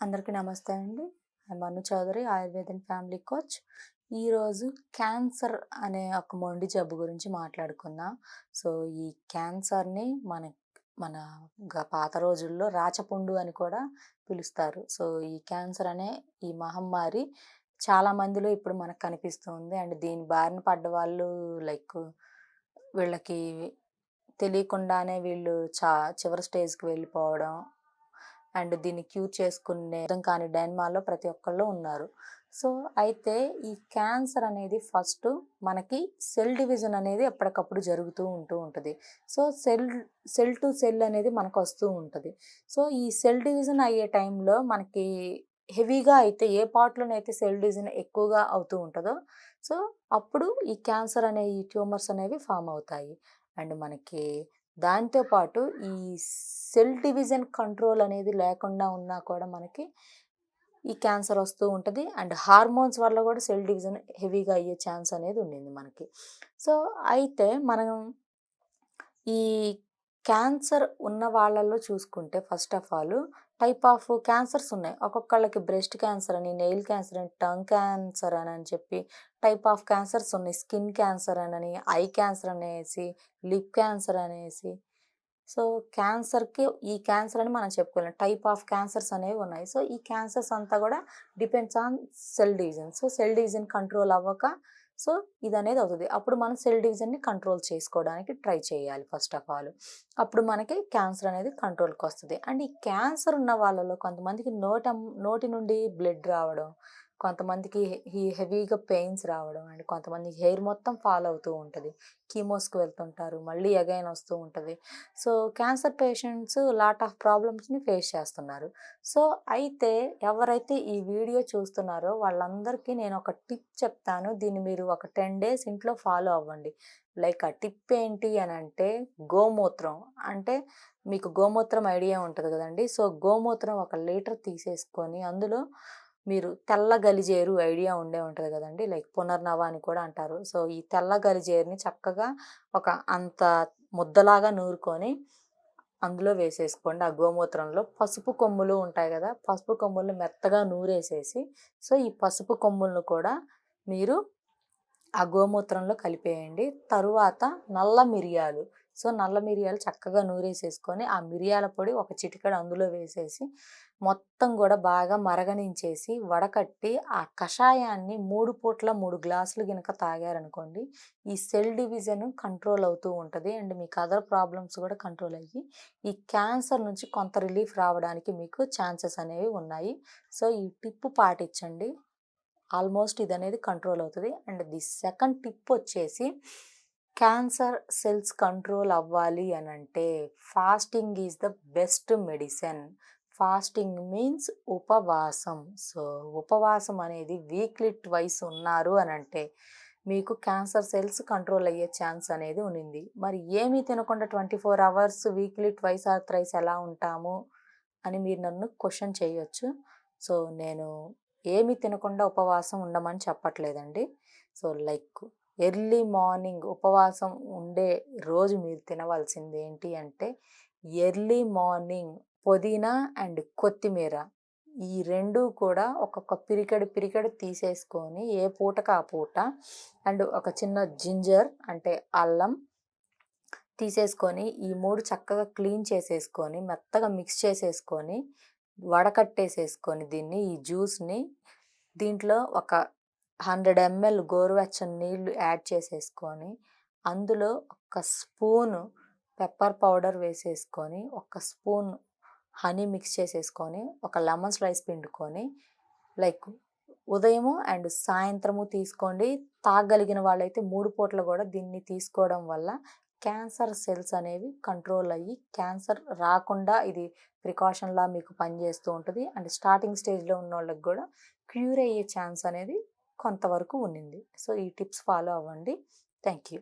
అందరికీ నమస్తే అండి. Manu Chaudhary, Ayurveda and family coach. ఈరోజు క్యాన్సర్ అనే ఒక మొండి జబ్బు గురించి మాట్లాడుకుందాం. సో, ఈ క్యాన్సర్‌ని మన పాత రోజుల్లో రాచపుండు అని కూడా పిలుస్తారు. సో, ఈ క్యాన్సర్ అనే ఈ మహమ్మారి చాలా మందిలో ఇప్పుడు మనకు కనిపిస్తుంది. అండ్ దీని బారిన పడ్డ వాళ్ళు లైక్ వీళ్ళకి తెలియకుండానే వీళ్ళు చివరి స్టేజ్‌కి వెళ్ళిపోవడం అండ్ దీన్ని క్యూర్ చేసుకునే అర్థం కాని డైనమాలో ప్రతి ఒక్కళ్ళు ఉన్నారు. సో, అయితే ఈ క్యాన్సర్ అనేది ఫస్ట్ మనకి సెల్ డివిజన్ అనేది ఎప్పటికప్పుడు జరుగుతూ ఉంటది. సో, సెల్ టు సెల్ అనేది మనకు వస్తూ ఉంటది. సో, ఈ సెల్ డివిజన్ అయ్యే టైంలో మనకి హెవీగా అయితే ఏ పార్ట్‌లోనైతే సెల్ డివిజన్ ఎక్కువగా అవుతూ ఉంటదో, సో, అప్పుడు ఈ క్యాన్సర్ అనే ఈ ట్యూమర్స్ అనేవి ఫార్మ్ అవుతాయి. అండ్ మనకి దాంతో పాటు ఈ సెల్ డివిజన్ కంట్రోల్ అనేది లేకుండా ఉన్నా కూడా మనకి ఈ క్యాన్సర్ వస్తూ ఉంటది. అండ్ హార్మోన్స్ వల్ల కూడా సెల్ డివిజన్ హెవీగా అయ్యే ఛాన్స్ అనేది ఉండింది మనకి. సో, అయితే మనం ఈ క్యాన్సర్ ఉన్న వాళ్ళలో చూసుకుంటే first of all type of cancers ఉన్నాయి. ఒక్కొక్కళ్ళకి బ్రెస్ట్ క్యాన్సర్ అని, నెయిల్ క్యాన్సర్ అని, టంగ్ క్యాన్సర్ అని చెప్పి టైప్ ఆఫ్ క్యాన్సర్స్ ఉన్నాయి. స్కిన్ క్యాన్సర్ అని, ఐ క్యాన్సర్ అనేసి, లిప్ క్యాన్సర్ అనేసి. సో, ఈ క్యాన్సర్ అని మనం చెప్పుకోలేం. టైప్ ఆఫ్ క్యాన్సర్స్ అనేవి ఉన్నాయి. సో, ఈ క్యాన్సర్స్ అంతా కూడా depends on cell division. So, cell division control అవ్వక సో, ఇదనేది అవుతది. అప్పుడు మనం సెల్ డివిజన్‌ని కంట్రోల్ చేసుకోవడానికి ట్రై చేయాలి ఫస్ట్ ఆఫ్ ఆల్. అప్పుడు మనకి క్యాన్సర్ అనేది కంట్రోల్‌కొస్తది. అండ్ ఈ క్యాన్సర్ ఉన్న వాళ్ళలో కొంతమందికి నోటి నుండి బ్లడ్ రావడం, కొంతమందికి హెవీగా పెయిన్స్ రావడం, అండ్ కొంతమందికి హెయిర్ మొత్తం ఫాల్ అవుతూ ఉంటది. కీమోస్‌కి వెళ్తుంటారు. మళ్ళీ అగైన్ వస్తూ ఉంటది. So, cancer patients lot of ప్రాబ్లమ్స్‌ని ఫేస్ చేస్తున్నారు. సో, అయితే ఎవరైతే ఈ వీడియో చూస్తున్నారో వాళ్ళందరికీ నేను ఒక టిప్ చెప్తాను. దీన్ని మీరు ఒక 10 డేస్ ఇంట్లో ఫాలో అవ్వండి. లైక్ ఆ టిప్ ఏంటి అనంటే గోమూత్రం. అంటే మీకు గోమూత్రం ఐడియా ఉంటది కదండీ! సో, గోమూత్రం 1 లీటర్ తీసేసుకొని అందులో మీరు తెల్ల గలిజేరు ఐడియా ఉంటది కదండీ! లైక్ పునర్నవ అని కూడా అంటారు. సో, ఈ తెల్ల గలిజేరుని చక్కగా అంత ముద్దలాగా నూరుకొని అందులో వేసేసుకోండి. ఆ గోమూత్రంలో పసుపు కొమ్ములు ఉంటాయి కదా! పసుపు కొమ్ములను మెత్తగా నూరేసేసి, సో, ఈ పసుపు కొమ్ములను కూడా మీరు ఆ గోమూత్రంలో కలిపేయండి. తరువాత నల్ల మిరియాలు. సో, నల్ల మిరియాలు చక్కగా నూరేసేసుకొని, ఆ మిరియాల పొడి ఒక చిటికెడు అందులో వేసేసి, మొత్తం గూడా బాగా మరగనించేసి, వడకట్టి, ఆ కషాయాన్ని 3 పూట్ల 3 గ్లాసులు గినక తాగారనుకోండి, ఈ సెల్ డివిజన్ కంట్రోల్ అవుతూ ఉంటది. అండ్ మీకు అదర్ ప్రాబ్లమ్స్ కూడా కంట్రోల్ అయ్యి, ఈ క్యాన్సర్ నుంచి కొంత రిలీఫ్ రావడానికి మీకు ఛాన్సెస్ అనేవి ఉన్నాయి. సో, ఈ టిప్ పాటించండి. ఆల్మోస్ట్ ఇదనేది కంట్రోల్ అవుతది. అండ్ ది సెకండ్ టిప్ వచ్చేసి క్యాన్సర్ సెల్స్ కంట్రోల్ అవ్వాలి అనంటే fasting is the best medicine. Fasting means ఉపవాసం. సో, ఉపవాసం అనేది వీక్లీ ట్వైస్ ఉన్నారు అనంటే మీకు క్యాన్సర్ సెల్స్ కంట్రోల్ అయ్యే ఛాన్స్ అనేది ఉండింది. మరి ఏమీ తినకుండా 24 hours weekly twice or thrice ఎలా ఉంటాము అని మీరు నన్ను క్వెషన్ చేయొచ్చు. సో, నేను ఏమి తినకుండా ఉపవాసం ఉండమని చెప్పట్లేదండి. సో, లైక్ ఎర్లీ మార్నింగ్ ఉపవాసం ఉండే రోజు మీరు తినవలసింది ఏంటి అంటే ఎర్లీ మార్నింగ్ పుదీనా అండ్ కొత్తిమీర ఈ 2 కూడా ఒక్కొక్క పిరికెడు తీసేసుకొని ఏ పూటకి ఆ పూట అండ్ ఒక చిన్న జింజర్ అంటే అల్లం తీసేసుకొని ఈ 3 చక్కగా క్లీన్ చేసేసుకొని మెత్తగా మిక్స్ చేసేసుకొని వడకట్టేసేసుకొని ఈ జ్యూస్‌ని దీంట్లో ఒక 100 ml గోరువెచ్చని నీళ్లు యాడ్ చేసేసుకొని, అందులో ఒక స్పూను పెప్పర్ పౌడర్ వేసేసుకొని, ఒక స్పూన్ హనీ మిక్స్ చేసేసుకొని, ఒక లెమన్ స్లైస్ పిండుకొని, లైక్ ఉదయము అండ్ సాయంత్రము తీసుకోండి. తాగగలిగిన వాళ్ళైతే 3 పూటలు కూడా దీన్ని తీసుకోవడం వల్ల క్యాన్సర్ సెల్స్ అనేవి కంట్రోల్ అయ్యి క్యాన్సర్ రాకుండా ఇది ప్రికాషన్‌లా మీకు పనిచేస్తూ ఉంటది. అండ్ స్టార్టింగ్ స్టేజ్‌లో ఉన్నోళ్ళకి కూడా క్యూర్ అయ్యే ఛాన్స్ అనేది కొంతవరకు ఉండింది. సో, ఈ టిప్స్ ఫాలో అవ్వండి. Thank you.